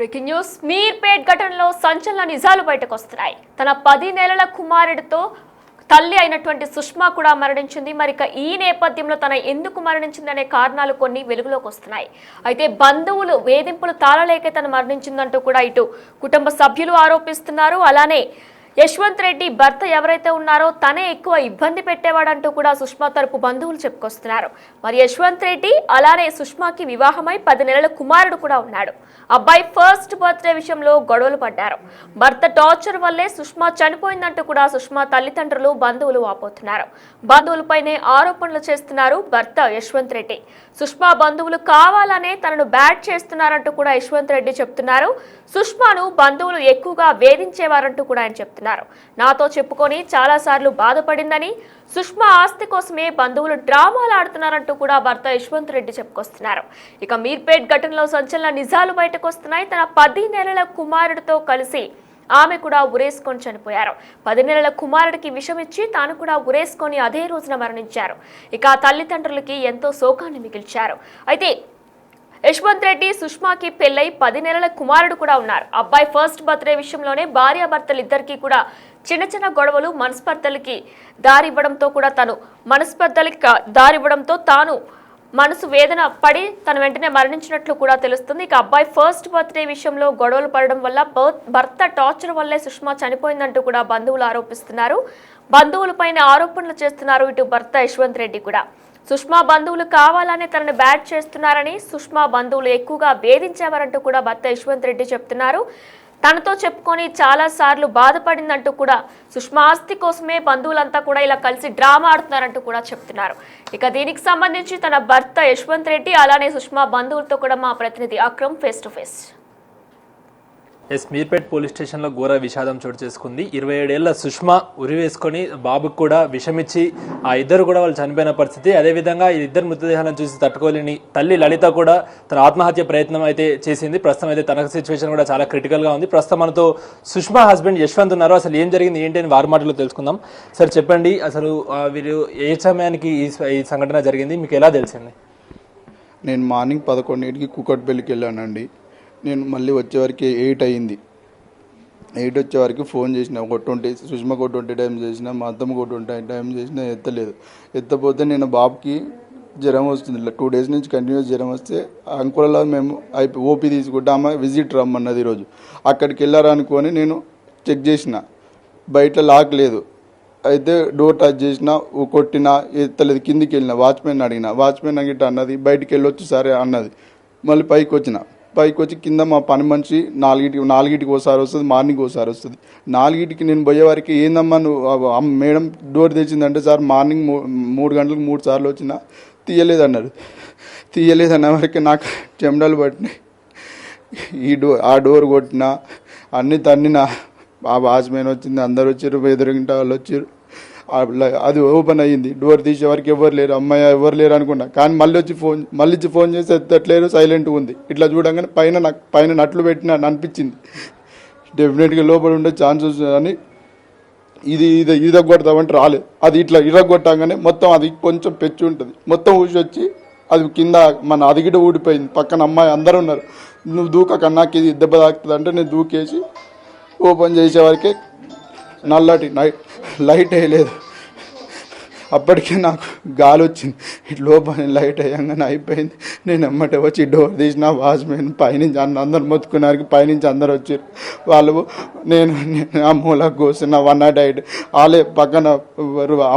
Breaking news Meerpet ఘటనలో సంచలన నిజాలు బయటకు వస్తున్నాయి. తన 10 నెలల కుమారుడితో తల్లి అయినటువంటి సుష్మా కూడా మరణించింది. మరి ఈ నేపథ్యంలో తన ఎందుకు మరణించిందనే కారణాలు కొన్ని వెలుగులోకి వస్తున్నాయి. అయితే బంధువులు వేధింపులు తాళలేక తను మరణించిందంటూ కూడా ఇటు కుటుంబ సభ్యులు ఆరోపిస్తున్నారు. అలానే యశ్వంత్ రెడ్డి భర్త ఎవరైతే ఉన్నారో తనే ఎక్కువ ఇబ్బంది పెట్టేవాడంటూ కూడా సుష్మా తరపు బంధువులు చెప్పుకొస్తున్నారు. మరి యశ్వంత్ రెడ్డి అలానే సుష్మాకి వివాహమై 10 నెలల కుమారుడు కూడా ఉన్నాడు. అబ్బాయి ఫస్ట్ బర్త్డే విషయంలో గొడవలు పడ్డారు. భర్త టార్చర్ వల్లే సుష్మా చనిపోయిందంటూ కూడా సుష్మా తల్లిదండ్రులు బంధువులు వాపోతున్నారు. బంధువులపైనే ఆరోపణలు చేస్తున్నారు భర్త యశ్వంత్ రెడ్డి. సుష్మా బంధువులు కావాలనే తనను బ్యాట్ చేస్తున్నారంటూ కూడా యశ్వంత్ రెడ్డి చెప్తున్నారు. సుష్మాను బంధువులు ఎక్కువగా వేధించేవారంటూ కూడా ఆయన చెప్తున్నారు. నాతో చెప్పుకొని చాలా సార్లు బాధపడిందని, సుష్మా ఆస్తి కోసమే బంధువులు డ్రామాలు ఆడుతున్నారంటూ కూడా భర్త యశ్వంత్ రెడ్డి చెప్పుకొస్తున్నారు. ఇక మీర్పేట్ ఘటనలో సంచలన నిజాలు బయటకు వస్తున్నాయి. తన 10 నెలల కుమారుడితో కలిసి ఆమె కూడా ఉరేసుకొని చనిపోయారు. 10 నెలల కుమారుడికి విషం ఇచ్చి తాను కూడా ఉరేసుకొని అదే రోజున మరణించారు. ఇక తల్లిదండ్రులకి ఎంతో శోకాన్ని మిగిల్చారు. అయితే యశ్వంత్ రెడ్డి సుష్మాకి పెళ్లై 10 నెలల కుమారుడు కూడా ఉన్నారు. అబ్బాయి ఫస్ట్ బర్త్డే విషయంలోనే భార్యాభర్తలు ఇద్దరికి కూడా చిన్న చిన్న గొడవలు మనస్పర్ధలకి దారివ్వడంతో తాను మనసు వేదన పడి తన వెంటనే మరణించినట్లు కూడా తెలుస్తుంది. ఇక అబ్బాయి ఫస్ట్ బర్త్డే విషయంలో గొడవలు పడడం వల్ల భర్త టార్చర్ వల్లే సుష్మా చనిపోయిందంటూ కూడా బంధువులు ఆరోపిస్తున్నారు. బంధువులపైన ఆరోపణలు చేస్తున్నారు ఇటు భర్త యశ్వంత్ రెడ్డి కూడా. సుష్మా బంధువులు కావాలనే తనను బ్యాట్ చేస్తున్నారని, సుష్మా బంధువులు ఎక్కువగా వేధించేవారంటూ కూడా భర్త యశ్వంత్ రెడ్డి చెప్తున్నారు. తనతో చెప్పుకొని చాలా సార్లు బాధపడిందంటూ కూడా, సుష్మా ఆస్తి కోసమే బంధువులంతా కూడా ఇలా కలిసి డ్రామా ఆడుతున్నారంటూ కూడా చెప్తున్నారు. ఇక దీనికి సంబంధించి తన భర్త యశ్వంత్ రెడ్డి అలానే సుష్మా బంధువులతో కూడా మా ప్రతినిధి Akram face to face. Meerpet police స్టేషన్లో ఘోర విషాదం చోటు చేసుకుంది. 27 ఏళ్ల సుష్మా ఉరివేసుకొని బాబుకు కూడా విషమిచ్చి ఆ ఇద్దరు కూడా వాళ్ళు చనిపోయిన పరిస్థితి. అదేవిధంగా ఈ ఇద్దరు మృతదేహాలను చూసి తట్టుకోలేని తల్లి లలిత కూడా తన ఆత్మహత్య ప్రయత్నం అయితే చేసింది. ప్రస్తుతం అయితే తన సిచ్యువేషన్ కూడా చాలా క్రిటికల్గా ఉంది. ప్రస్తుతం మనతో సుష్మా హస్బెండ్ యశ్వంత్ ఉన్నారు. అసలు ఏం జరిగింది ఏంటి అని వారి మాటలో తెలుసుకుందాం. సార్ చెప్పండి, అసలు వీరు ఏ సమయానికి ఈ సంఘటన జరిగింది, మీకు ఎలా తెలిసింది? నేను మార్నింగ్ 11కి కూకట్పల్లికి వెళ్ళానండి. నేను మళ్ళీ వచ్చేవరకు 8 అయింది. 8 వచ్చేవరకు ఫోన్ చేసిన, ఒక 20 సుష్మకు 20 టైం చేసిన, మా అత్తమ్మకు 20 టైం చేసినా ఎత్తలేదు. ఎత్తపోతే నేను బాబుకి జ్వరం వస్తుంది, 2 డేస్ నుంచి కంటిన్యూస్ జ్వరం వస్తే అంకులలో మేము ఓపీ తీసుకుంటామా విజిట్ రమ్మన్నది. ఈరోజు అక్కడికి వెళ్ళారనుకొని నేను చెక్ చేసిన, బయట లాక్ లేదు. అయితే డోర్ టచ్ చేసిన, కొట్టినా ఎత్తలేదు. కిందికి వెళ్ళిన వాచ్మెన్ అడిగిన, వాచ్మెన్ గిట్ట అన్నది బయటికి వెళ్ళొచ్చు సరే అన్నది. మళ్ళీ పైకి వచ్చి కింద మా పని మనిషి 4కి ఒకసారి వస్తుంది, మార్నింగ్ ఒకసారి వస్తుంది. 4కి నేను పోయే వారికి ఏందమ్మా నువ్వు మేడం డోర్ తెచ్చిందంటే, సార్ మార్నింగ్ 3 గంటలకు 3 సార్లు వచ్చినా తీయలేదన్నారు. తీయలేదన్న వరకు నాకు చెమటలు పట్టినాయి. ఆ డోర్ కొట్టినా అన్ని తన్నినా. ఆ వాచ్మెన్ వచ్చింది, అందరు వచ్చారు, ఎదురుగింట వాళ్ళు వచ్చారు. అది ఓపెన్ అయ్యింది. డోర్ తీసే వరకు ఎవరు లేరు, అమ్మాయి ఎవరు లేరు అనుకున్నా. కానీ మళ్ళీ ఫోన్ చేసి ఎత్తట్లేరు, సైలెంట్గా ఉంది. ఇట్లా చూడంగానే పైన నట్లు పెట్టిన అనిపించింది. డెఫినెట్గా లోపల ఉండే ఛాన్సెస్ అని ఇది ఇరగొడతామంటే రాలేదు. అది ఇట్లా ఇరగొట్టగానే మొత్తం అది కొంచెం పెచ్చి ఉంటుంది, మొత్తం ఊసి వచ్చి అది కింద మన అదిగిట ఊడిపోయింది. పక్కన అమ్మాయి అందరూ ఉన్నారు. నువ్వు దూక నాకు ఇది దెబ్బ తాకుతుంది అంటే నేను దూకేసి ఓపెన్ చేసేవరకే నల్లటి లైట్ వేయలేదు. అప్పటికే నాకు గాలి వచ్చింది. ఇటు లోపల లైట్ వేయంగానే అయిపోయింది. నేను ఎమ్మటే వచ్చి డోర్ తీసిన, వాచ్మెన్ పైనుంచి అందరు మొత్తుకున్నారు. పైనుంచి అందరు వచ్చారు. వాళ్ళు నేను ఆ మూలకు కూర్చున్న 108 వాళ్ళే పక్కన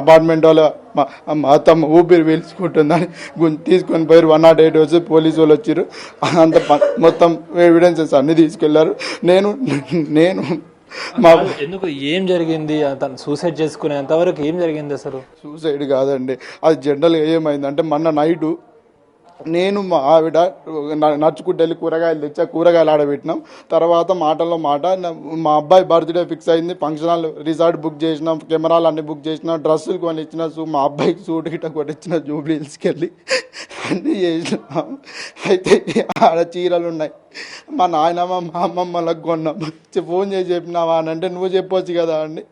అపార్ట్మెంట్ వాళ్ళ మా అత్తమ్మ ఊపిరి పీల్చుకుంటుందని తీసుకొని పోయారు. 108 వచ్చి పోలీసు వాళ్ళు వచ్చారు. అంత మొత్తం ఎవిడెన్సెస్ అన్నీ తీసుకెళ్లారు. నేను ఎందుకు ఏం జరిగింది? తను సూసైడ్ చేసుకునేంత వరకు ఏం జరిగింది? అసలు సూసైడ్ కాదండి, అది జనరల్గా ఏమైందంటే మొన్న నైటు నేను మా ఆవిడ నడుచుకుంటూ వెళ్ళి కూరగాయలు తెచ్చా, కూరగాయలు ఆడబెట్టినాం. తర్వాత మాటల్లో మాట మా అబ్బాయి బర్త్డే ఫిక్స్ అయింది. ఫంక్షన్ హాల్ రిసార్ట్ బుక్ చేసినాం, కెమెరాలు అన్నీ బుక్ చేసినాం, డ్రెస్సులు కొని ఇచ్చిన, మా అబ్బాయికి సూట్ గిట్ట కొట్టించిన జూబ్లీ హిల్స్కి వెళ్ళి అన్నీ చేసినాం. అయితే ఆడ చీరలు ఉన్నాయి, మా నాయనమ్మ మా అమ్మమ్మలకు కొన్నాం. ఫోన్ చేసి చెప్పినావా అని అంటే నువ్వు చెప్పొచ్చు కదా అండి.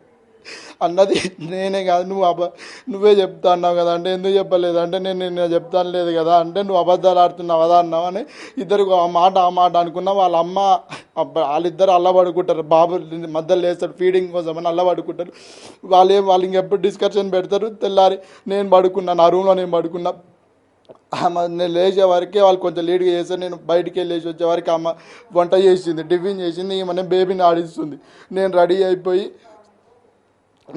అన్నది నేనే కాదు, నువ్వే చెప్తా అన్నావు కదా అంటే ఎందుకు చెప్పలేదు అంటే నేను చెప్తాను లేదు కదా అంటే నువ్వు అబద్ధాలు ఆడుతున్నావు కదా అన్నావు అని ఇద్దరు ఆ మాట అనుకున్నా. వాళ్ళ అమ్మ వాళ్ళిద్దరు అల్ల పడుకుంటారు, బాబు మధ్యలో లేస్తాడు ఫీడింగ్ కోసం అని అల్ల పడుకుంటారు. వాళ్ళు ఇంకెప్పుడు డిస్కషన్ పెడతారు. తెల్లారి నేను పడుకున్నా, నా రూమ్లో నేను పడుకున్నా. నేను లేచే వరకే వాళ్ళు కొంచెం లేట్గా చేస్తారు. నేను బయటికి వెళ్ళి వచ్చే వరకు అమ్మ వంట చేసింది, టిఫిన్ చేసింది, ఈమె బేబీని ఆడిస్తుంది. నేను రెడీ అయిపోయి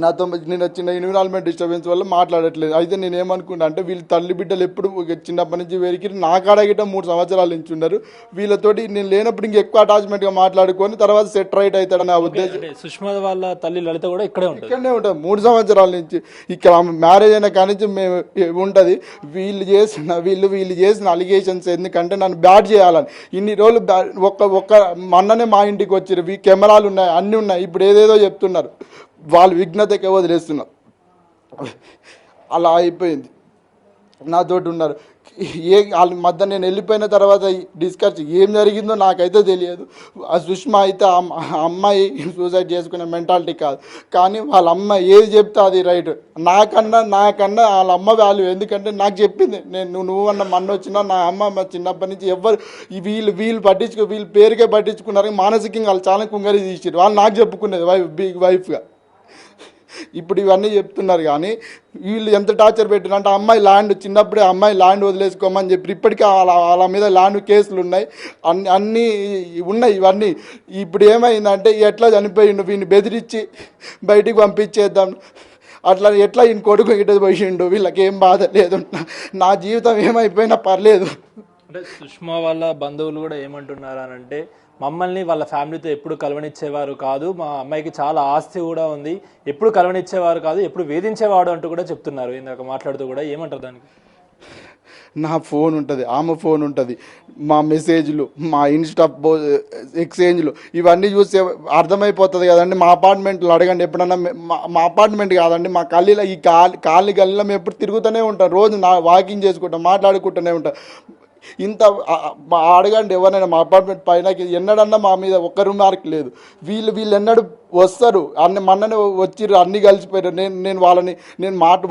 నాతో నేను చిన్న ఎన్విరాన్మెంట్ డిస్టర్బెన్స్ వల్ల మాట్లాడట్లేదు. అయితే నేను ఏమనుకున్నా అంటే వీళ్ళు తల్లి బిడ్డలు ఎప్పుడు చిన్నప్పటి నుంచి వేరికి నా కాడగిట 3 సంవత్సరాల నుంచి ఉన్నారు. వీళ్ళతోటి నేను లేనప్పుడు ఇంకెక్కువ అటాచ్మెంట్గా మాట్లాడుకొని తర్వాత సెట్ రైట్ అవుతాడని నా ఉద్దేశం. సుష్మా వాళ్ళ తల్లి లలిత కూడా ఇక్కడే ఉంటుంది. 3 సంవత్సరాల నుంచి ఇక్కడ మ్యారేజ్ అయిన కాడి నుంచి మేము ఉంటుంది. వీళ్ళు చేసిన అలిగేషన్స్ ఎందుకంటే నన్ను బ్యాడ్ చేయాలని ఇన్ని రోజులు ఒక్క మొన్ననే మా ఇంటికి వచ్చారు. కెమెరాలు ఉన్నాయి, అన్నీ ఉన్నాయి. ఇప్పుడు ఏదేదో చెప్తున్నారు. వాళ్ళు విఘ్నతకే వదిలేస్తున్నారు. అలా అయిపోయింది. నాతోటి ఉన్నారు. వాళ్ళ మధ్య నేను వెళ్ళిపోయిన తర్వాత డిస్కస్ ఏం జరిగిందో నాకైతే తెలియదు. ఆ సుష్మా అయితే అమ్మాయి సూసైడ్ చేసుకునే మెంటాలిటీ కాదు, కానీ వాళ్ళ అమ్మ ఏది చెప్తే అది రైట్. నాకన్నా వాళ్ళ అమ్మ వాల్యూ. ఎందుకంటే నాకు చెప్పింది, నువ్వు అన్న మొన్న వచ్చినా నా అమ్మ చిన్నప్పటి నుంచి ఎవరు వీళ్ళు వీళ్ళు పేరుకే పట్టించుకున్నారు. మానసికంగా వాళ్ళు చాలా కుంగరి తీసారు. వాళ్ళు నాకు చెప్పుకునేది బిగ్ వైఫ్గా. ఇప్పుడు ఇవన్నీ చెప్తున్నారు కానీ వీళ్ళు ఎంత టార్చర్ పెట్టినంటే అమ్మాయి ల్యాండ్ చిన్నప్పుడే అమ్మాయి ల్యాండ్ వదిలేసుకోమని చెప్పి ఇప్పటికీ వాళ్ళ మీద ల్యాండ్ కేసులు ఉన్నాయి, అన్నీ ఉన్నాయి. ఇవన్నీ ఇప్పుడు ఏమైందంటే ఎట్లా చనిపోయిండు, వీడిని బెదిరించి బయటికి పంపించేద్దాం అట్లా ఎట్లా ఈయన కొడుకు ఇటు పోయిండు. వీళ్ళకి ఏం బాధ లేదు, నా జీవితం ఏమైపోయినా పర్లేదు. అంటే సుష్మా వాళ్ళ బంధువులు కూడా ఏమంటున్నారు అని అంటే మమ్మల్ని వాళ్ళ ఫ్యామిలీతో ఎప్పుడు కలవనిచ్చేవారు కాదు, మా అమ్మాయికి చాలా ఆస్తి కూడా ఉంది, ఎప్పుడు కలవనిచ్చేవారు కాదు, ఎప్పుడు వేధించేవాడు అంటూ కూడా చెప్తున్నారు. ఇందాక మాట్లాడుతూ కూడా ఏమంటారు దానికి? నా ఫోన్ ఉంటుంది, ఆమె ఫోన్ ఉంటుంది, మా మెసేజ్లు, మా ఇన్స్టా ఎక్స్చేంజ్లు ఇవన్నీ చూస్తే అర్థమైపోతుంది కదండి. మా అపార్ట్మెంట్లో అడగండి ఎప్పుడన్నా. మా అపార్ట్మెంట్ కాదండి, మా గల్లీలో ఈ గల్లీలో మేము ఎప్పుడు తిరుగుతూనే ఉంటాం. రోజు వాకింగ్ చేసుకుంటాం, మాట్లాడుకుంటూనే ఉంటాం. ఇంత అడగండి ఎవరైనా మా అపార్ట్మెంట్ పైన ఎన్నడన్నా మా మీద ఒక్క రిమార్క్ లేదు. వీళ్ళు ఎన్నడూ వస్తారు, మొన్ననే వచ్చిర్రు, అన్నీ కలిసిపోయారు. నేను వాళ్ళని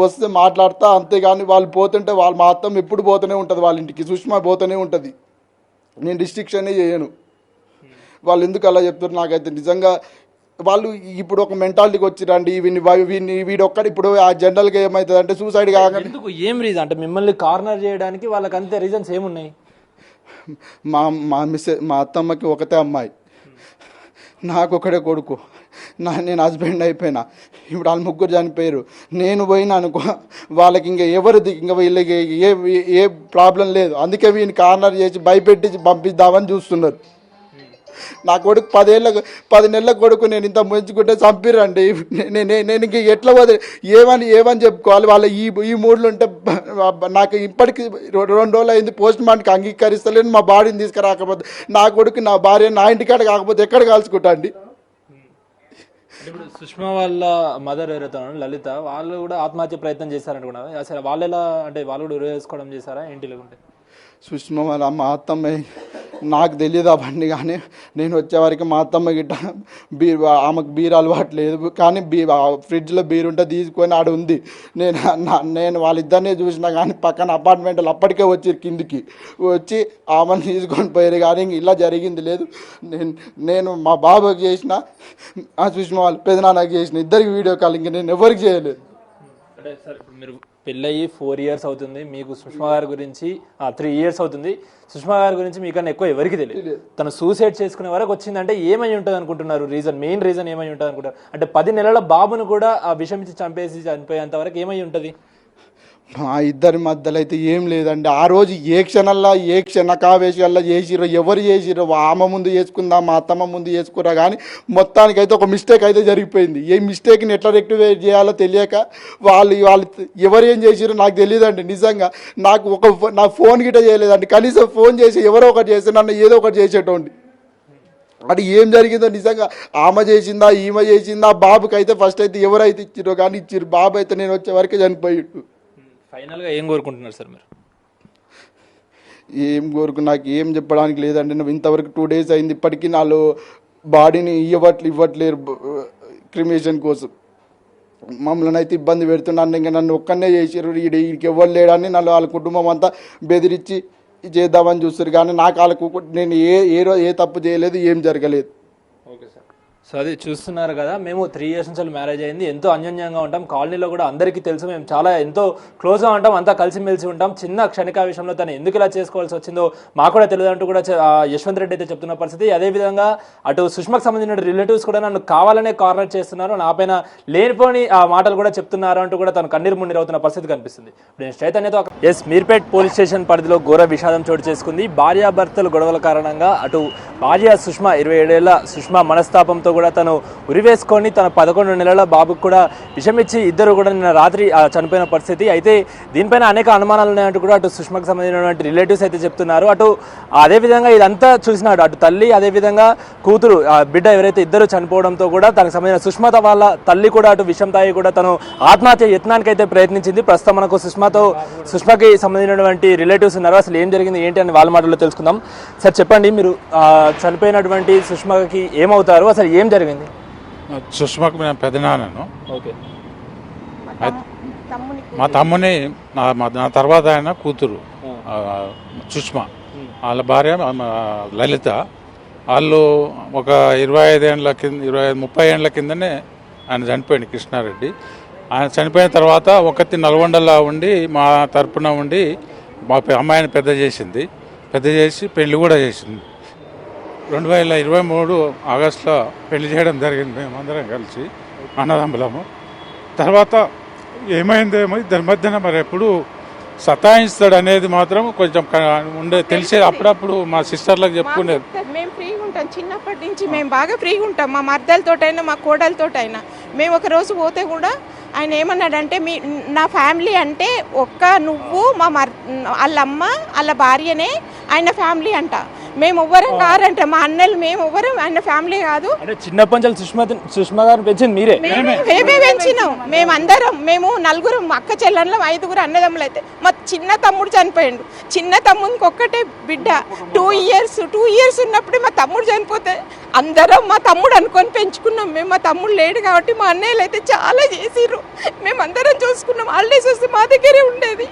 వస్తే మాట్లాడతా, అంతేగాని వాళ్ళు పోతుంటే మా అత్తం ఎప్పుడు పోతూనే ఉంటుంది వాళ్ళ ఇంటికి, సుష్మా పోతూనే ఉంటుంది. నేను రిస్ట్రిక్షనే చేయను. వాళ్ళు ఎందుకు అలా చెప్తారు నాకైతే నిజంగా. వాళ్ళు ఇప్పుడు ఒక మెంటాలిటీకి వచ్చిరండి, వీడొక్కడు ఇప్పుడు ఆ జనరల్గా ఏమవుతుంది అంటే సూసైడ్ కాగానే ఎందుకు ఏం రీజన్ అంటే మిమ్మల్ని కార్నర్ చేయడానికి వాళ్ళకి అంతే రీజన్స్ ఏమున్నాయి? మా అత్తమ్మకి ఒకతే అమ్మాయి, నాకు ఒకడే కొడుకు. నేను హస్బెండ్ అయిపోయినా, ఇప్పుడు వాళ్ళు ముగ్గురు చనిపోయారు. నేను పోయినా అనుకో వాళ్ళకి ఇంకా వీళ్ళకి ఏ ప్రాబ్లం లేదు. అందుకే వీడిని కార్నర్ చేసి భయపెట్టి పంపిద్దామని చూస్తున్నారు. నా కొడుకు 10 నెలల కొడుకు నేను ఇంత ముంచుకుంటే చంపిరండి. నేను ఇంక ఎట్లా ఏమని చెప్పుకోవాలి? వాళ్ళ ఈ మూడ్లు ఉంటే నాకు ఇప్పటికి 2 రోజులు అయింది పోస్ట్ మార్టంకి అంగీకరిస్తలేను. మా బాడీని తీసుకురాకపోతే నా కొడుకు నా భార్య నా ఇంటికాడ కాకపోతే ఎక్కడ కలుసుకుంటా అండి? ఇప్పుడు సుష్మా వాళ్ళ మదర్ ఎవరైతే లలిత, వాళ్ళు కూడా ఆత్మహత్య ప్రయత్నం చేశారనుకున్నా. అసలు వాళ్ళు ఎలా అంటే వాళ్ళు కూడా ఉరేసుకోవడం చేశారా ఏంటి? లేకుంటే సుష్మా వాళ్ళ మా అత్తమ్మ నాకు తెలియదు అవన్నీ, కానీ నేను వచ్చేవారికి మా అత్తమ్మ గిట్ట ఆమెకు బీర్ అలవాటు లేదు, కానీ ఫ్రిడ్జ్లో బీర్ ఉంటే తీసుకొని ఆడ ఉంది. నేను వాళ్ళిద్దరినే చూసినా కానీ పక్కన అపార్ట్మెంట్లు అప్పటికే వచ్చి కిందికి వచ్చి ఆమెను తీసుకొని పోయారు, కానీ ఇలా జరిగింది లేదు. నేను మా బాబాకి చేసిన, ఆ సుష్మా వాళ్ళు పెదనాన్నకి చేసిన, ఇద్దరికి వీడియో కాల్ ఇంక నేను ఎవరికి చేయలేదు. అంటే సార్ ఇప్పుడు మీరు పెళ్ళయి 4 years అవుతుంది, మీకు సుష్మా గారి గురించి 3 years అవుతుంది. సుష్మా గారి గురించి మీకన్నా ఎక్కువ ఎవరికి తెలియదు. తను సూసైడ్ చేసుకునే వరకు వచ్చిందంటే ఏమై ఉంటుంది అనుకుంటున్నారు? మెయిన్ రీజన్ ఏమై ఉంటుంది అనుకుంటారు? అంటే 10 నెలల బాబును కూడా ఆ విషం ఇచ్చి చంపేసి చనిపోయేంత వరకు ఏమై ఉంటుంది? మా ఇద్దరి మధ్యలో అయితే ఏం లేదండి. ఆ రోజు ఏ క్షణకావేశాల్లో చేసిరో, ఎవరు చేసిరో, ఆమె ముందు చేసుకుందా మా అత్తమ్మ ముందు చేసుకురా, కానీ మొత్తానికైతే ఒక మిస్టేక్ అయితే జరిగిపోయింది. ఏ మిస్టేక్ని ఎట్లా రెక్టిఫై చేయాలో తెలియక వాళ్ళు ఎవరు ఏం చేసిరో నాకు తెలియదండి. నిజంగా నాకు నా ఫోన్ గిట్ట చేయలేదండి. కనీసం ఫోన్ చేసి ఎవరో ఒకటి చేసి నన్ను ఏదో ఒకటి చేసేటోండి. అది ఏం జరిగిందో నిజంగా ఆమె చేసిందా ఈమె చేసిందా? బాబుకి అయితే ఫస్ట్ అయితే ఎవరైతే ఇచ్చిరో కానీ ఇచ్చిరు, బాబు అయితే నేను వచ్చే వరకే చనిపోయిండు. ఫైనల్గా ఏం కోరుకుంటున్నారు సార్ మీరు? నాకు ఏం చెప్పడానికి లేదండి. నువ్వు ఇంతవరకు 2 days అయింది, ఇప్పటికీ నాలో బాడీని ఇవ్వట్లేరు క్రిమేషన్ కోసం. మమ్మల్ని అయితే ఇబ్బంది పెడుతున్నాను. ఇంకా నన్ను ఒక్కనే చేసారు, వీడికి ఎవరు లేడని నన్ను వాళ్ళ కుటుంబం అంతా బెదిరించి చేద్దామని చూస్తారు. కానీ నాకు వాళ్ళకు నేను ఏ తప్పు చేయలేదు, ఏం జరగలేదు. Okay sir. సో అది చూస్తున్నారు కదా, మేము 3 years నుంచి మ్యారేజ్ అయింది, ఎంతో అన్యోన్యంగా ఉంటాం, కాలనీలో కూడా అందరికీ తెలుసు, మేము చాలా ఎంతో క్లోజ్గా ఉంటాం, అంతా కలిసిమెలిసి ఉంటాం. చిన్న క్షణిక విషయంలో తను ఎందుకు ఇలా చేసుకోవాల్సి వచ్చిందో మాకు కూడా తెలియదు అంటూ కూడా యశ్వంత్ రెడ్డి అయితే చెప్తున్న పరిస్థితి. అదేవిధంగా అటు సుష్మకు సంబంధించిన రిలేటివ్స్ కూడా నన్ను కావాలనే కార్నర్ చేస్తున్నారు, నా పైన లేనిపోని మాటలు కూడా చెప్తున్నారు అంటూ కూడా తను కన్నీరు మున్నీరు అవుతున్న పరిస్థితి కనిపిస్తుంది. ఇప్పుడు నేను చైతన్యతో మీర్పేట్ పోలీస్ స్టేషన్ పరిధిలో ఘోర విషాదం చోటు చేసుకుంది. భార్యాభర్తలు గొడవల కారణంగా అటు భార్య సుష్మ 27 ఏళ్ల సుష్మ మనస్తాపంతో కూడా తను ఉరివేసుకొని తన 11 నెలల బాబుకు కూడా విషమిచ్చి ఇద్దరు కూడా నిన్న రాత్రి చనిపోయిన పరిస్థితి. అయితే దీనిపైన అనేక అనుమానాలు ఉన్నాయంటూ కూడా అటు సుష్మకు సంబంధించినటువంటి రిలేటివ్స్ అయితే చెప్తున్నారు. అటు అదేవిధంగా ఇదంతా చూసినాడు అటు తల్లి, అదేవిధంగా కూతురు బిడ్డ ఎవరైతే ఇద్దరు చనిపోవడంతో కూడా తనకు సంబంధించిన సుష్మత వాళ్ళ తల్లి కూడా అటు విషం తాగి కూడా తను ఆత్మహత్య యత్నానికి అయితే ప్రయత్నించింది. ప్రస్తుతం మనకు సుష్మకి సంబంధించినటువంటి రిలేటివ్స్ ఉన్నారు, అసలు ఏం జరిగింది ఏంటి అని వాళ్ళ మాటల్లో తెలుసుకుందాం. సార్ చెప్పండి, మీరు చనిపోయినటువంటి సుష్మకి ఏమవుతారు, అసలు ఏం జరిగింది? సుష్మకు నేను పెద్దనాన్నను. ఓకే. మా తమ్ముని నా తర్వాత ఆయన కూతురు సుష్మ, వాళ్ళ భార్య లలిత. వాళ్ళు ఒక 25 ఏళ్ళ కింద 30 ఏళ్ళ కిందనే ఆయన చనిపోయింది, కృష్ణారెడ్డి. ఆయన చనిపోయిన తర్వాత ఒకటి నల్గొండలో ఉండి మా తరపున ఉండి మా అమ్మాయిని పెద్ద చేసి పెళ్లి కూడా చేసింది. 2023 ఆగస్టులో పెళ్లి చేయడం జరిగింది, మేమందరం కలిసి అన్నదమ్ములము. తర్వాత ఏమైందేమో ఇద్దరి మధ్యన మరి ఎప్పుడు సతాయిస్తాడు అనేది మాత్రం కొంచెం తెలిసేది. అప్పుడప్పుడు మా సిస్టర్లకు చెప్పుకునేది. మేము ఫ్రీగా ఉంటాం, చిన్నప్పటి నుంచి మేము బాగా ఫ్రీగా ఉంటాం, మా మర్దలతోటైనా మా కోడలతోటైనా. మేము ఒక రోజు పోతే కూడా ఆయన ఏమన్నాడంటే, నా ఫ్యామిలీ అంటే నువ్వు వాళ్ళమ్మ వాళ్ళ భార్యనే ఆయన ఫ్యామిలీ అంట, మేము ఎవ్వరం కారంట, మా అన్నలు మేము ఎవ్వరం ఆయన ఫ్యామిలీ కాదు. చిన్నప్పటి నుంచి సుష్మా గారిని పెంచింది మీరే? మేమే పెంచినాం, మేము 4 అక్క చెల్లెళ్ళం, 5 అన్నదమ్ములు. అయితే మా చిన్న తమ్ముడు చనిపోయిండు, చిన్న తమ్ముడికి ఒక్కటే బిడ్డ, 2 years ఉన్నప్పుడు మా తమ్ముడు చనిపోతే అందరం మా తమ్ముడు అనుకొని పెంచుకున్నాం మేము. మా తమ్ముడు లేడు కాబట్టి మా అన్నయ్యలు అయితే చాలా చేసిర్రు, మేమందరం చూసుకున్నాం. హాలిడేస్ వస్తే మా దగ్గరే ఉండేది.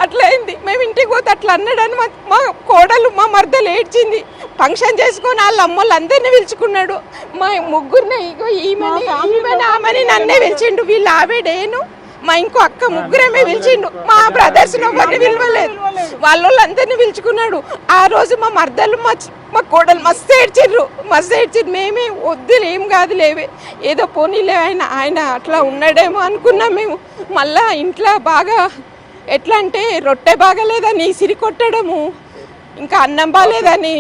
అట్లా అయింది, మేము ఇంటికి పోతే అట్లా అన్నాడని మా కోడలు మా మర్దలు ఏడ్చింది. ఫంక్షన్ చేసుకొని వాళ్ళ అమ్మలు అందరినీ పిలుచుకున్నాడు. మా ముగ్గురిని ఈమెని ఆమెని నన్నే పిలిచిండు, వీళ్ళు ఆవిడేను మా ఇంకో అక్క ముగ్గురమే పిలిచిండు, మా బ్రదర్స్ ఎవరిని పిలవలేదు, వాళ్ళందరినీ పిలుచుకున్నాడు. ఆ రోజు మా మర్దలు మా కోడలు మస్తు ఏడ్చిర్రు. మేమే వద్దులు ఏం కాదు లేవే, ఏదో పోనీలే ఆయన అట్లా ఉన్నాడేమో అనుకున్నాం మేము. మళ్ళా ఇంట్లో బాగా ఎట్లా అంటే రొట్టె బాగాలేదని ఇసిరి కొట్టడము, ఇంకా అన్నం బాగాలేదని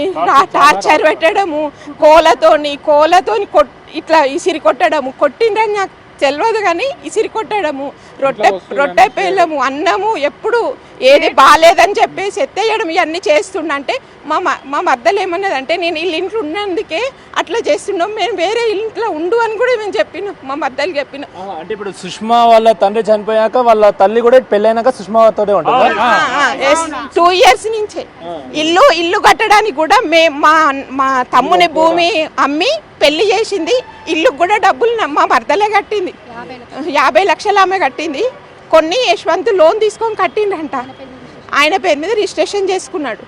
టార్చర్ పెట్టడము, కోలతోని ఇట్లా ఇసిరి కొట్టడము. కొట్టిందని నాకు తెలియదు కానీ ఇసిరి కొట్టడము, రొట్టె పేలము, అన్నము ఎప్పుడు ఏది బాగాలేదని చెప్పేసి ఎత్తేయడం, ఇవన్నీ చేస్తుండంటే మా మర్దలు ఏమన్నదంటే, నేను వీళ్ళ ఇంట్లో ఉన్నందుకే అట్లా చేస్తున్నాం, మేము వేరే ఇంట్లో ఉండు అని కూడా మేము చెప్పినాం, మా మర్దలు చెప్పిన. అంటే ఇప్పుడు సుష్మా వాళ్ళ తండ్రి చనిపోయాక వాళ్ళ తల్లి కూడా పెళ్ళైనాక సుష్మాతో ఉంటుంది 2 years నుంచే. ఇల్లు కట్టడానికి కూడా మా తమ్ముని భూమి అమ్మి పెళ్లి చేసింది, ఇల్లు కూడా డబ్బులు మా మర్దలే కట్టింది, 50 లక్షలు ఆమె కట్టింది. కొన్ని యశ్వంత్ లోన్ తీసుకొని కట్టిండంట, ఆయన పేరు మీద రిజిస్ట్రేషన్ చేసుకున్నాడు.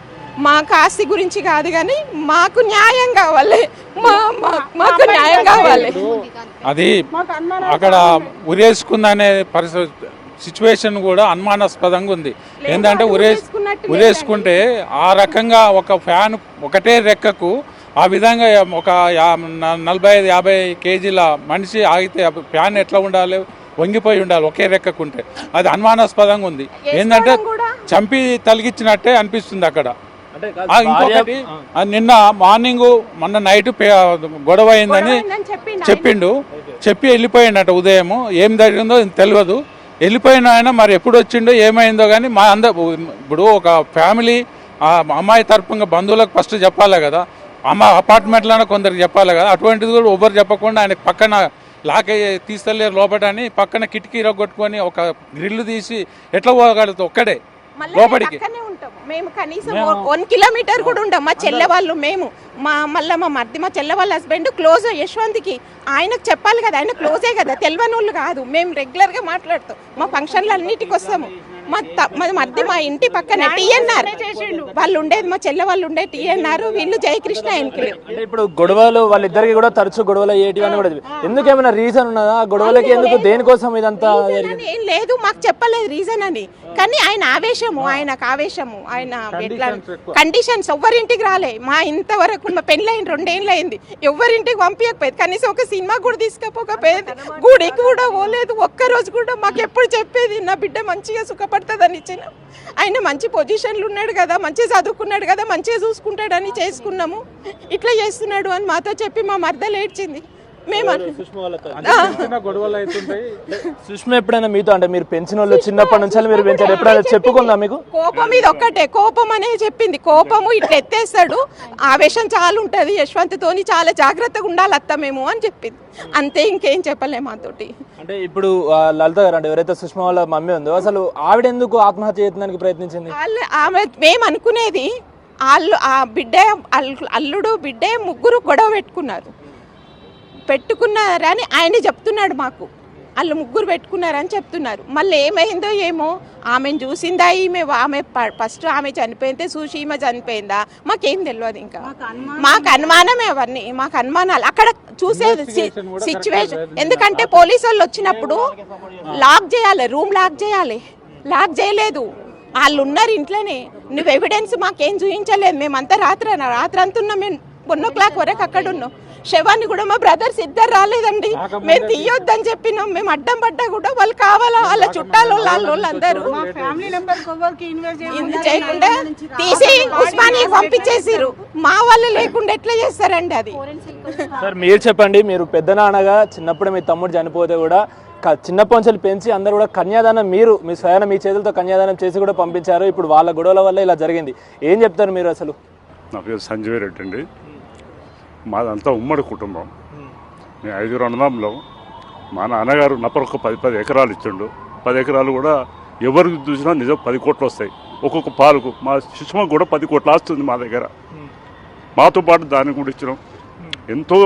మాకు ఆస్తి గురించి కాదు కానీ మాకు న్యాయం కావాలి, మాకు న్యాయం కావాలి. అది అక్కడ ఉరేసుకుందనే సిచ్యువేషన్ కూడా అనుమానాస్పదంగా ఉంది. ఏంటంటే ఉరేసుకుంటే ఆ రకంగా ఒక ఫ్యాన్ ఒకటే రెక్కకు ఆ విధంగా ఒక 45-50 కేజీల మనిషి ఆగితే ఫ్యాన్ ఎట్లా ఉండాలి, వంగిపోయి ఉండాలి ఒకే రెక్కకుంటే. అది అనుమానాస్పదంగా ఉంది. ఏంటంటే చంపి తలిగించినట్టే అనిపిస్తుంది అక్కడ. ఇంకొకటి, నిన్న మార్నింగ్ మొన్న నైట్ గొడవ అయిందని చెప్పి వెళ్ళిపోయిండట. ఉదయం ఏం జరిగిందో తెలియదు, వెళ్ళిపోయిన ఆయన మరి ఎప్పుడు వచ్చిండో ఏమైందో కానీ మా ఇప్పుడు ఒక ఫ్యామిలీ అమ్మాయి తరపున బంధువులకు ఫస్ట్ చెప్పాలి కదా, అపార్ట్మెంట్లోనే కొందరికి చెప్పాలి కదా. అటువంటిది కూడా ఎవరు చెప్పకుండా ఆయన పక్కన లాకే తీస్తలేరు లోపటని పక్కన కిటికీ రొగ్గొట్టుకొని ఒక గ్రిల్లు తీసి ఎట్లా పోగలుగుతా ఒక్కడే లోపలికి. మేము కనీసం 1 కిలోమీటర్ కూడా ఉండం. మా చెల్లె వాళ్ళు మేము మళ్ళీ మా చెల్లె వాళ్ళ హస్బెండ్ క్లోజ్ యశ్వంత్కి, ఆయనకు చెప్పాలి కదా, ఆయన క్లోజే కదా, తెలియని వాళ్ళు కాదు. మేము రెగ్యులర్గా మాట్లాడుతాం, మా ఫంక్షన్లు అన్నిటికి వస్తాము. మా ఇంటి పక్కన టీఎన్ఆర్ వాళ్ళు ఉండేది, మా చెల్లె వాళ్ళు ఉండే టీఎన్ఆర్, వీళ్ళు జయకృష్ణ ఎన్కిలు. అంటే ఇప్పుడు గొడవలు వాళ్ళిద్దరికి కూడా తరచు గొడవలు అయ్యేటివి అని కూడా ఎందుకేమైనా రీజన్ ఉన్నదా గొడవలకి? ఎందుకు, దేనికోసం ఇదంతా ఏం లేదు, మాకు చెప్పలేదు రీజన్ అని. కానీ ఆయన ఆవేశము, ఆయనకు ఆవేశము, ఆయన ఎట్లా కండిషన్స్ ఎవ్వరింటికి రాలే. మా ఇంతవరకు మా పెళ్ళైన 2 ఏళ్ళు అయింది, ఎవరింటికి పంపించకపోయేది. కనీసం ఒక సినిమా కూడా తీసుకపోకపోయేది, గుడికి కూడా పోలేదు. ఒక్కరోజు కూడా మాకు ఎప్పుడు చెప్పేది నా బిడ్డ మంచిగా సుఖపడుతుందని ఇచ్చిన. ఆయన మంచి పొజిషన్లు ఉన్నాడు కదా, మంచిగా చదువుకున్నాడు కదా, మంచిగా చూసుకుంటాడని చేసుకున్నాము. ఇట్లా చేస్తున్నాడు అని మాతో చెప్పి మా మర్దలు ఏడ్చింది. సుష్మ ఎప్పుడైనా మీతో, అంటే మీరు పెంచిన వాళ్ళు చిన్నప్పటి నుంచి మీరు పెంచారు, ఎప్పుడైనా చెప్పుకుందా మీకు? కోపం ఇది ఒక్కటే, కోపం అనే చెప్పింది. కోపము ఇట్లా ఎత్తేస్తాడు, ఆవేశం చాలా ఉంటుంది, యశ్వంత్తోని చాలా జాగ్రత్తగా ఉండాలి అత్త మేము అని చెప్పింది. అంతే, ఇంకేం చెప్పలేము మాతోటి. అంటే ఇప్పుడు లలిత గారు, అంటే ఎవరైతే సుష్మ వాళ్ళ మమ్మీ ఉందో, అసలు ఆవిడ ఎందుకు ఆత్మహత్య చేయడానికి ప్రయత్నించింది? ఆమె మేము అనుకునేది ఆ బిడ్డ అల్లుడు బిడ్డ ముగ్గురు గొడవ పెట్టుకున్నారని ఆయన చెప్తున్నాడు మాకు. వాళ్ళు ముగ్గురు పెట్టుకున్నారని చెప్తున్నారు. మళ్ళీ ఏమైందో ఏమో, ఆమెను చూసిందా ఆమె ఫస్ట్ ఆమె చనిపోయితే చూసి ఈమె చనిపోయిందా మాకేం తెలియదు. ఇంకా మాకు అనుమానమే, అవన్నీ మాకు అనుమానాలు. అక్కడ చూసేది సిచ్యువేషన్, ఎందుకంటే పోలీసు వాళ్ళు వచ్చినప్పుడు లాక్ చేయాలి, రూమ్ లాక్ చేయాలి, లాక్ చేయలేదు. వాళ్ళు ఉన్నారు ఇంట్లోనే, నువ్వు ఎవిడెన్స్ మాకేం చూపించలేదు. మేమంతా రాత్రంతా ఉన్నాం, మేము 1 o'clock వరకు అక్కడ ఉన్నాం. శవాన్ని కూడా మా బ్రదర్స్ ఇద్దరు రాలేదండి, మేము తీయొద్దని చెప్పినాం. మేము అడ్డం పడ్డా కూడా వాళ్ళు కావాలా, వాళ్ళ చుట్టాలు వాళ్ళందరూ చేయకుండా తీసి ఉస్మానియాకి పంపించేసిరు. మా వాళ్ళు లేకుండా ఎట్లా చేస్తారండి అది? సార్ మీరు చెప్పండి, మీరు పెద్ద నాన్నగా చిన్నప్పుడు మీ తమ్ముడు చనిపోతే కూడా చిన్నప్పటి నుంచి పెంచి అందరూ కూడా కన్యాదానం, మీరు మీ స్వయాన మీ చేతులతో కన్యాదానం చేసి కూడా పంపించారు. ఇప్పుడు వాళ్ళ గొడవల వల్ల ఇలా జరిగింది, ఏం చెప్తారు మీరు అసలు? నా పేరు సంజయ్ రెడ్డి అండి. మాదంతా ఉమ్మడి కుటుంబం. మేము 5 అన్నదమ్ములో. మా నాన్నగారు నపరొక్క 10 ఎకరాలు ఇచ్చిండు. 10 ఎకరాలు కూడా ఎవరికి చూసినా నిజం 10 కోట్లు వస్తాయి ఒక్కొక్క పాలకు. మా సుష్మకు కూడా 10 కోట్లు వస్తుంది మా దగ్గర. మాతో పాటు దాన్ని కూడా ఇచ్చినాం. ఎంతో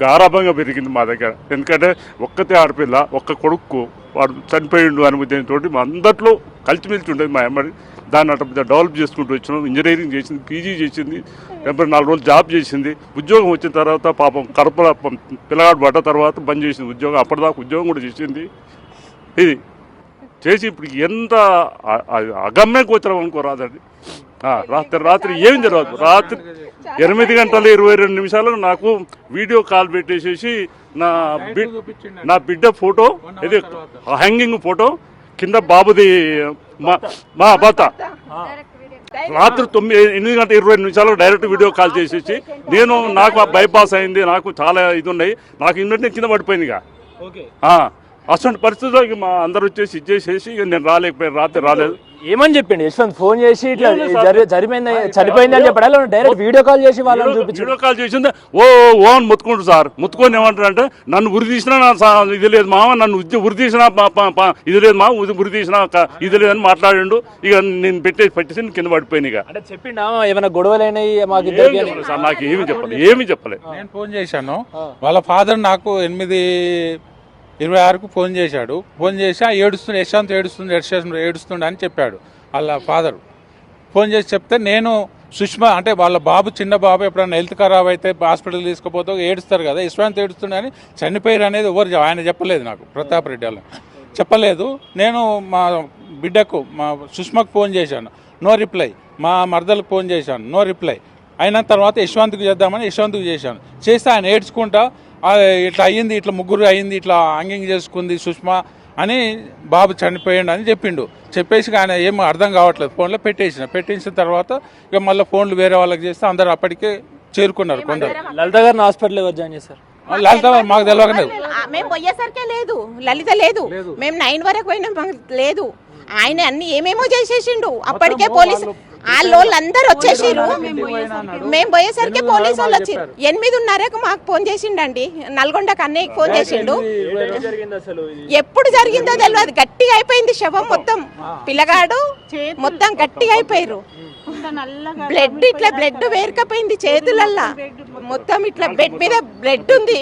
గారాభంగా పెరిగింది మా దగ్గర. ఎందుకంటే ఒక్కతే ఆడపిల్ల, ఒక్క కొడుకు, వాడు చనిపోయిండు అనే ఉద్దేశంతో మా అందరిలో కలిసిమెలిసి ఉండేది మా అమ్మడి. దాన్ని అట్లా డెవలప్ చేసుకుంటూ వచ్చినాం. ఇంజనీరింగ్ చేసింది, పీజీ చేసింది, 4 రోజులు జాబ్ చేసింది. ఉద్యోగం వచ్చిన తర్వాత పాపం కడుపుల పిల్లగాడు పడ్డ తర్వాత బంద్ చేసింది ఉద్యోగం. అప్పటిదాకా ఉద్యోగం కూడా చేసింది. ఇది చేసి ఇప్పుడు ఎంత అగమ్య గోచరం అనుకోరాదండి. రాత్రి ఏం జరగదు. రాత్రి 8 గంటల 22 నిమిషాలు నాకు వీడియో కాల్ పెట్టేసేసి నా బిడ్డ ఫోటో, ఇది హ్యాంగింగ్ ఫోటో, కింద బాబుది మా భర్త, రాత్రి 8 గంటల 22 నిమిషాలు డైరెక్ట్ వీడియో కాల్ చేసేసి, నాకు బైపాస్ అయింది, నాకు చాలా ఇది ఉన్నాయి, నాకు ఇన్నట్టు కింద పడిపోయింది. ఇక అసలు పరిస్థితుల్లో మా అందరు వచ్చేసి ఇచ్చేసేసి ఇక నేను రాలేకపోయాను. రాత్రి రాలేదు. ఏమని చెప్పిండి యశ్వంత్? ఫోన్ చేసి ఇట్లా చనిపోయింది అని చెప్పాడు, డైరెక్ట్ వీడియో కాల్ చేసి వాళ్ళని చూపించి వీడియో కాల్ చేసింది. అని ముత్తుకుంటారు సార్. ముత్తుకొని ఏమంటారంటే, నన్ను ఉరి తీసినా ఇది లేదు మామ, నన్ను ఉరి తీసినా ఇది లేదు మామ, ఉరి తీసినా ఇది లేదని మాట్లాడిండు. ఇక నేను పెట్టేసి కింద పడిపోయింది. ఇక అంటే చెప్పిండా ఏమైనా గొడవలైనాయి మాకు? సార్ నాకు ఏమీ చెప్పలేదు. నేను ఫోన్ చేశాను, వాళ్ళ ఫాదర్ నాకు 8:26కు ఫోన్ చేశాడు. ఫోన్ చేసి ఏడుస్తుంది, యశ్వంత్ ఏడుస్తుండ అని చెప్పాడు వాళ్ళ ఫాదర్. ఫోన్ చేసి చెప్తే నేను సుష్మ, అంటే వాళ్ళ బాబు, చిన్న బాబు ఎప్పుడైనా హెల్త్ ఖరాబ్ అయితే హాస్పిటల్ తీసుకుపోతే ఏడుస్తారు కదా, యశ్వంత్ ఏడుస్తుండని చనిపోయారు అనేది ఎవరు ఆయన చెప్పలేదు. నాకు ప్రతాప్ రెడ్డి వాళ్ళు చెప్పలేదు. నేను మా బిడ్డకు, మా సుష్మకు ఫోన్ చేశాను, నో రిప్లై. మా మర్దలకు ఫోన్ చేశాను, నో రిప్లై. అయిన తర్వాత యశ్వంత్కి చేద్దామని యశ్వంత్కి చేశాను. చేస్తే ఆయన ఏడ్చుకుంటా, ఇట్లా అయ్యింది, ఇట్లా ముగ్గురు అయ్యింది, ఇట్లా హ్యాంగింగ్ చేసుకుంది సుష్మ అని, బాబు చనిపోయాడు అని చెప్పిండు. చెప్పేసి ఆయన ఏం అర్థం కావట్లేదు. ఫోన్లో పెట్టేసిన తర్వాత ఇక మళ్ళీ ఫోన్లు వేరే వాళ్ళకి చేస్తే అందరు అప్పటికే చేరుకున్నారు. కొందరు లలిత గారిని హాస్పిటల్ జాయిన్ చేశారు. లలిత మాకు తెలియదు, మేము పోయేసరికే లేదు, లలిత లేదు. మేము 9 వరకు పోయినా లేదు. ఆయన అన్ని ఏమేమో చేసేసిండు. అప్పటికే పోలీసు వాళ్ళందరూ వచ్చేసారు. మేము పోయేసరికి పోలీసు వాళ్ళు వచ్చారు. 8:30కు మాకు ఫోన్ చేసిండండి, నల్గొండకు అన్నయ్యకి ఫోన్ చేసిండు. ఎప్పుడు జరిగిందో తెలియదు. గట్టిగా అయిపోయింది శవం మొత్తం, పిల్లగాడు మొత్తం గట్టిగా అయిపోయారు. బ్లడ్ ఇట్లా బ్లడ్ వేరకపోయింది చేతులల్లా మొత్తం ఇట్లా బెడ్ మీద బ్లడ్ ఉంది.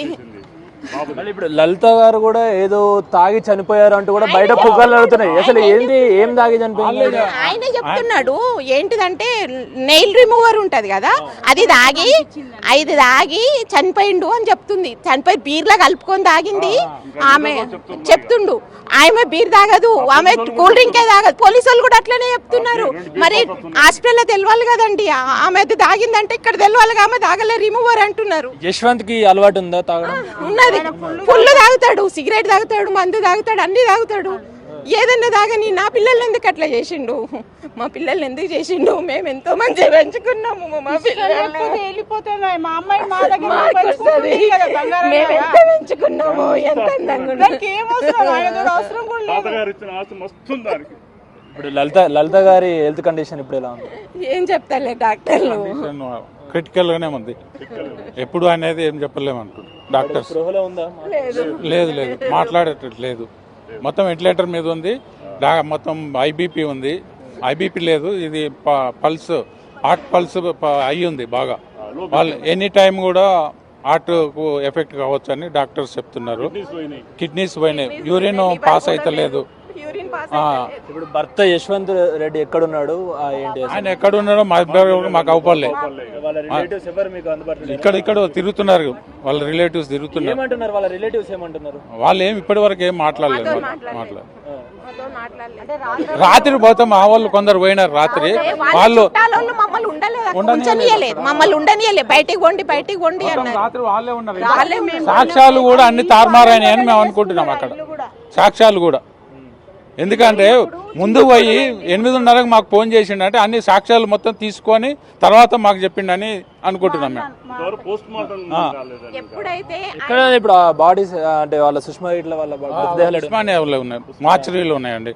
మళ్ళీ ఇప్పుడు లలిత గారు కూడా ఏదో తాగి చనిపోయారు అంటూ కూడా బయట పుకార్లు అడుగుతున్నాయి. అసలు ఏంది, ఏం తాగి చనిపోయింది? ఆయన చెప్తున్నాడు ఏంటిదంటే నెయిల్ రిమూవర్ ఉంటది కదా, అది తాగి చనిపోయిండు అని చెప్తుంది. చనిపోయి బీర్లా కలుపుకొని తాగింది ఆమె చెప్తుండు. ఆమె బీర్ తాగదు, ఆమె కూల్ డ్రింకే తాగదు. పోలీసు వాళ్ళు కూడా అట్లనే చెప్తున్నారు. మరి హాస్పిటల్లో తెలవాలి కదండి, ఆమె అది తాగిందంటే ఇక్కడ తెలవాలి, ఆమె తాగలే రిమూవర్ అంటున్నారు. యశ్వంత్ కి అలవాటు ఉందా తాగడం? ఉన్నది, ఫుల్ తాగుతాడు, సిగరెట్ తాగుతాడు, మందు తాగుతాడు, అన్ని తాగుతాడు. ఏదన్నా తాగని నా పిల్లల్ని ఎందుకు అట్లా చేసిండు? మా పిల్లల్ని ఎందుకు చేసిండు? మేము ఎంతో మంది పెంచుకున్నాము. మా పిల్లలు మేము ఎంత పెంచుకున్నాము, ఎంత ఇప్పుడు లలిత గారి హెల్త్ కండిషన్ ఇప్పుడు ఎలా ఉంది? ఏం చెప్తాలే డాక్టర్లు. క్రిటికల్ గానే ఉంది. ఎప్పుడు అనేది ఏం చెప్పలేము అంటున్నారు డాక్టర్స్. లేదు మాట్లాడేటట్టు లేదు. మొత్తం వెంటిలేటర్ మీద ఉంది. మొత్తం ఐబీపీ ఉంది. ఐబీపీ లేదు, ఇది పల్స్, హార్ట్ పల్స్ అయ్యి ఉంది బాగా. వాళ్ళు ఎనీ టైం కూడా హార్ట్ కు ఎఫెక్ట్ కావచ్చు అని డాక్టర్స్ చెప్తున్నారు. కిడ్నీస్ పోయినాయి, యూరిన్ పాస్ అయితే లేదు. ఇప్పుడు భర్త యశ్వంత్ రెడ్డి ఎక్కడున్నాడు, ఏంటి ఆయన ఎక్కడున్నాడో మాకు అవపడలే. ఇక్కడ తిరుగుతున్నారు, వాళ్ళ రిలేటివ్స్ తిరుగుతున్నారు. వాళ్ళు ఏం ఇప్పటి వరకు ఏం మాట్లాడలేదు. రాత్రి పోతే మా వాళ్ళు కొందరు పోయినారు. రాత్రి వాళ్ళు మమ్మల్ని ఉండనియలేదు, బయటికి వండి రాత్రి వాళ్ళే ఉన్నారు. సాక్ష్యాలు కూడా అన్ని తారుమారాయని అని మేము అనుకుంటున్నాం అక్కడ, సాక్ష్యాలు కూడా. ఎందుకంటే ముందు పోయి 8:30కి మాకు ఫోన్ చేసిండు అంటే అన్ని సాక్ష్యాలు మొత్తం తీసుకొని తర్వాత మాకు చెప్పిండని అనుకుంటున్నాం మేము. ఇక్కడ ఇప్పుడు ఆ బాడీస్ అంటే వాళ్ళ సుష్మా ఇట్లా వాళ్ళ ఉన్నాయి, మార్చరీలు ఉన్నాయండి.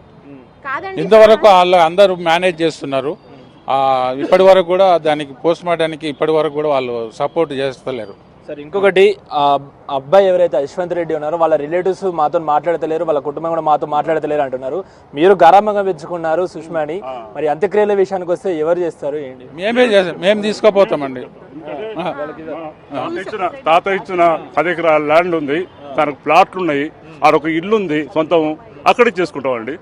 ఇంతవరకు వాళ్ళు అందరూ మేనేజ్ చేస్తున్నారు. ఇప్పటి వరకు కూడా దానికి పోస్ట్ మార్టానికి ఇప్పటి వరకు కూడా వాళ్ళు సపోర్ట్ చేస్తలేరు. సార్ ఇంకొకటి, ఆ అబ్బాయి ఎవరైతే యశ్వంత్ రెడ్డి ఉన్నారో వాళ్ళ రిలేటివ్స్ మాతో మాట్లాడతలేరు, వాళ్ళ కుటుంబం కూడా మాతో మాట్లాడతలేరు అంటున్నారు. మీరు గారాబంగా పెంచుకున్నారు సుష్మాని, మరి అంత్యక్రియల విషయానికి వస్తే ఎవరు చేస్తారు ఏంటి? మేము తీసుకుపోతామండి. తాత ఇచ్చిన 10 ఎకరాల ల్యాండ్ ఉంది, తనకు ప్లాట్లు ఉన్నాయి, ఆడొక ఇల్లు ఉంది సొంతం, అక్కడికి చేసుకుంటామండి.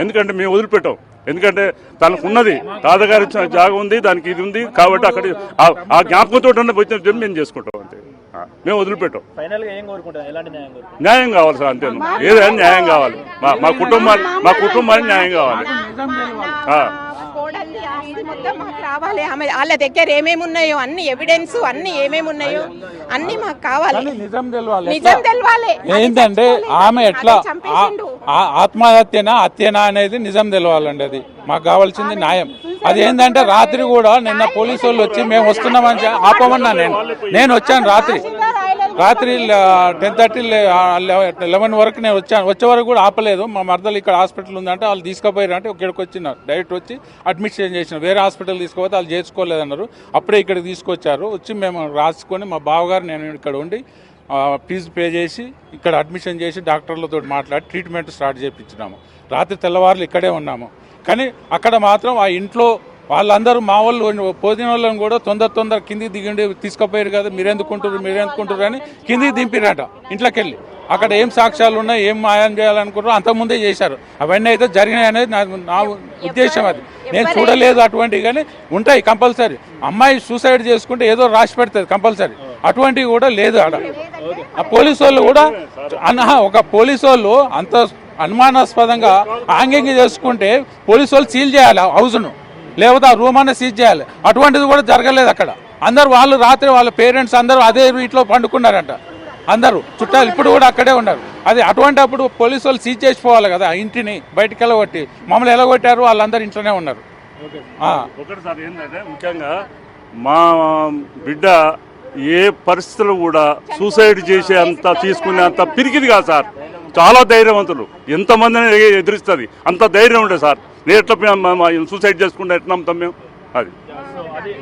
ఎందుకంటే మేము వదిలిపెట్టాం. ఎందుకంటే తనకు ఉన్నది, తాతగారు ఇచ్చిన జాగా ఉంది, దానికి ఇది ఉంది కాబట్టి అక్కడ ఆ జ్ఞాపకంతో వచ్చిన మేము చేసుకుంటాం అంతే. మేము వదిలిపెట్టాం. న్యాయం కావాలి సార్, అంతే. ఏదైనా న్యాయం కావాలి, మా కుటుంబానికి న్యాయం కావాలి. మాకు రావాలి, వాళ్ళ దగ్గర ఏమేమి ఉన్నాయో అన్ని ఎవిడెన్స్, అన్ని ఏమేమి ఉన్నాయో అన్ని మాకు కావాలి. నిజం తెలవాలి. ఏంటంటే ఆమె ఎట్లా ఆత్మహత్యనా హత్యనా అనేది నిజం తెలవాలండి. అది మాకు కావాల్సింది న్యాయం. అది ఏంటంటే రాత్రి కూడా నిన్న పోలీసు వాళ్ళు వచ్చి మేము వస్తున్నామని ఆపమన్నా. నేను వచ్చాను రాత్రి 10:30 11 వరకు నేను వచ్చాను. వచ్చే వరకు కూడా ఆపలేదు. మా మరదలు ఇక్కడ హాస్పిటల్ ఉందంటే వాళ్ళు తీసుకుపోయారు అంటే ఇక్కడికి వచ్చినారు, డైరెక్ట్ వచ్చి అడ్మిషన్ చేసిన. వేరే హాస్పిటల్ తీసుకుపోతే వాళ్ళు చేసుకోలేదన్నారు. అప్పుడే ఇక్కడికి తీసుకొచ్చారు. వచ్చి మేము రాసుకొని మా బావగారు నేను ఇక్కడ ఉండి ఫీజు పే చేసి ఇక్కడ అడ్మిషన్ చేసి డాక్టర్లతో మాట్లాడి ట్రీట్మెంట్ స్టార్ట్ చేయించినాము. రాత్రి తెల్లవారులు ఇక్కడే ఉన్నాము. కానీ అక్కడ మాత్రం ఆ ఇంట్లో వాళ్ళందరూ మా వాళ్ళు పోదిన వాళ్ళని కూడా తొందర కిందికి దిగిండి తీసుకుపోయారు కదా, మీరెందుకుంటారు అని కిందికి దింపిరట ఇంట్లోకి వెళ్ళి. అక్కడ ఏం సాక్ష్యాలు ఉన్నాయి, ఏం మాయం చేయాలనుకుంటారో అంతకుముందే చేశారు. అవన్నీ అయితే జరిగినాయి అనేది నా ఉద్దేశం. అది నేను చూడలేదు అటువంటివి, కానీ ఉంటాయి కంపల్సరీ. అమ్మాయి సూసైడ్ చేసుకుంటే ఏదో రాసి పెడుతుంది కంపల్సరీ, అటువంటివి కూడా లేదు ఆడ. ఆ పోలీసు వాళ్ళు కూడా ఒక పోలీసు వాళ్ళు అంత అనుమానాస్పదంగా హ్యాంగింగ్ చేసుకుంటే పోలీసు వాళ్ళు సీల్ చేయాలి హౌస్ను, లేకపోతే ఆ రూమ్ అన్న సీజ్ చేయాలి. అటువంటిది కూడా జరగలేదు అక్కడ. అందరు వాళ్ళు రాత్రి వాళ్ళ పేరెంట్స్ అందరూ అదే ఇంట్లో పండుకున్నారంట. అందరూ చుట్టాలు ఇప్పుడు కూడా అక్కడే ఉన్నారు. అది అటువంటి అప్పుడు పోలీసు వాళ్ళు సీజ్ చేసిపోవాలి కదా ఇంటిని, బయటకు వెళ్ళగొట్టి. మమ్మల్ని ఎలాగొట్టారు, వాళ్ళందరూ ఇంట్లోనే ఉన్నారు. ఒకటి సార్ ఏంటంటే ముఖ్యంగా మా బిడ్డ ఏ పరిస్థితులు కూడా సూసైడ్ చేసే అంత తీసుకునే అంత పిరికిది కాదు సార్. చాలా ధైర్యవంతులు, ఎంతమందిని ఎదురిస్తుంది అంత ధైర్యం ఉంటుంది సార్. నేను ఎట్లా సూసైడ్ చేసుకుంటే ఎట్లా నమ్ముతాం మేము? అది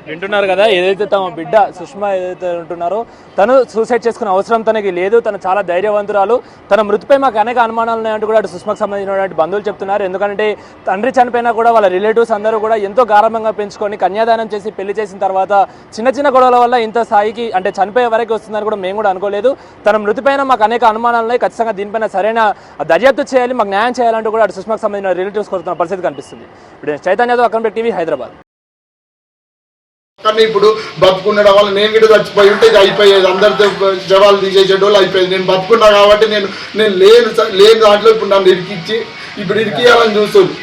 వింటున్నారు కదా, ఏదైతే తమ బిడ్డ సుష్మా ఏదైతే ఉంటున్నారో తను సూసైడ్ చేసుకునే అవసరం తనకి లేదు, తను చాలా ధైర్యవంతురాలు, తన మృతిపై మాకు అనేక అనుమానాలు ఉన్నాయంటూ కూడా అటు సుష్మాకు సంబంధించినటువంటి బంధువులు చెప్తున్నారు. ఎందుకంటే తండ్రి చనిపోయినా కూడా వాళ్ళ రిలేటివ్స్ అందరూ కూడా ఎంతో గారాభంగా పెంచుకొని కన్యాదానం చేసి పెళ్లి చేసిన తర్వాత చిన్న చిన్న గొడవల వల్ల ఇంత స్థాయికి అంటే చనిపోయే వరకు వస్తుందని కూడా మేము కూడా అనుకోలేదు. తన మృతిపైన మాకు అనేక అనుమానాలు ఉన్నాయి, ఖచ్చితంగా దీనిపైన సరైన దర్యాప్తు చేయాలి, మాకు న్యాయం చేయాలంటూ కూడా అటు సుష్మాకు సంబంధించిన రిలేటివ్స్ కోరుతున్న పరిస్థితి కనిపిస్తుంది. ఇప్పుడు చైతన్యతో అక్కం టీవీ హైదరాబాద్. కానీ ఇప్పుడు బతుకున్నడం వల్ల నేను కూడా చచ్చిపోయి ఉంటే ఇది అయిపోయేది, అందరితో జవాలు తీసేసేటోళ్ళు అయిపోయేది. నేను బతుకున్నా కాబట్టి నేను లేని దాంట్లో ఇప్పుడు నన్ను ఇరికిచ్చి ఇప్పుడు ఇరికియాలని చూస్తుంది.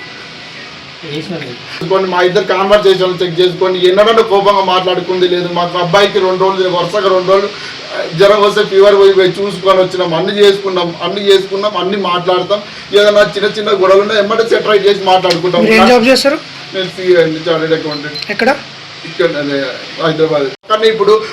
మా ఇద్దరు కాన్వర్సేషన్ చెక్ చేసుకొని ఎన్నడన్నా కోపంగా మాట్లాడుకుంది లేదు. మాకు అబ్బాయికి 2 రోజులు వరుసగా 2 రోజులు జ్వరం వస్తే ఫీవర్ పోయి చూసుకొని వచ్చినాం, అన్ని చేసుకున్నాం, అన్ని మాట్లాడతాం. ఏదైనా చిన్న చిన్న గొడవలు ఉన్నా ఎమ్మటే సెటరైట్ చేసి మాట్లాడుకుంటాం. నేను సిఏ అండి, చార్టెడ్ అకౌంటెంట్. ఇక్కడ హైదరాబాద్. కానీ ఇప్పుడు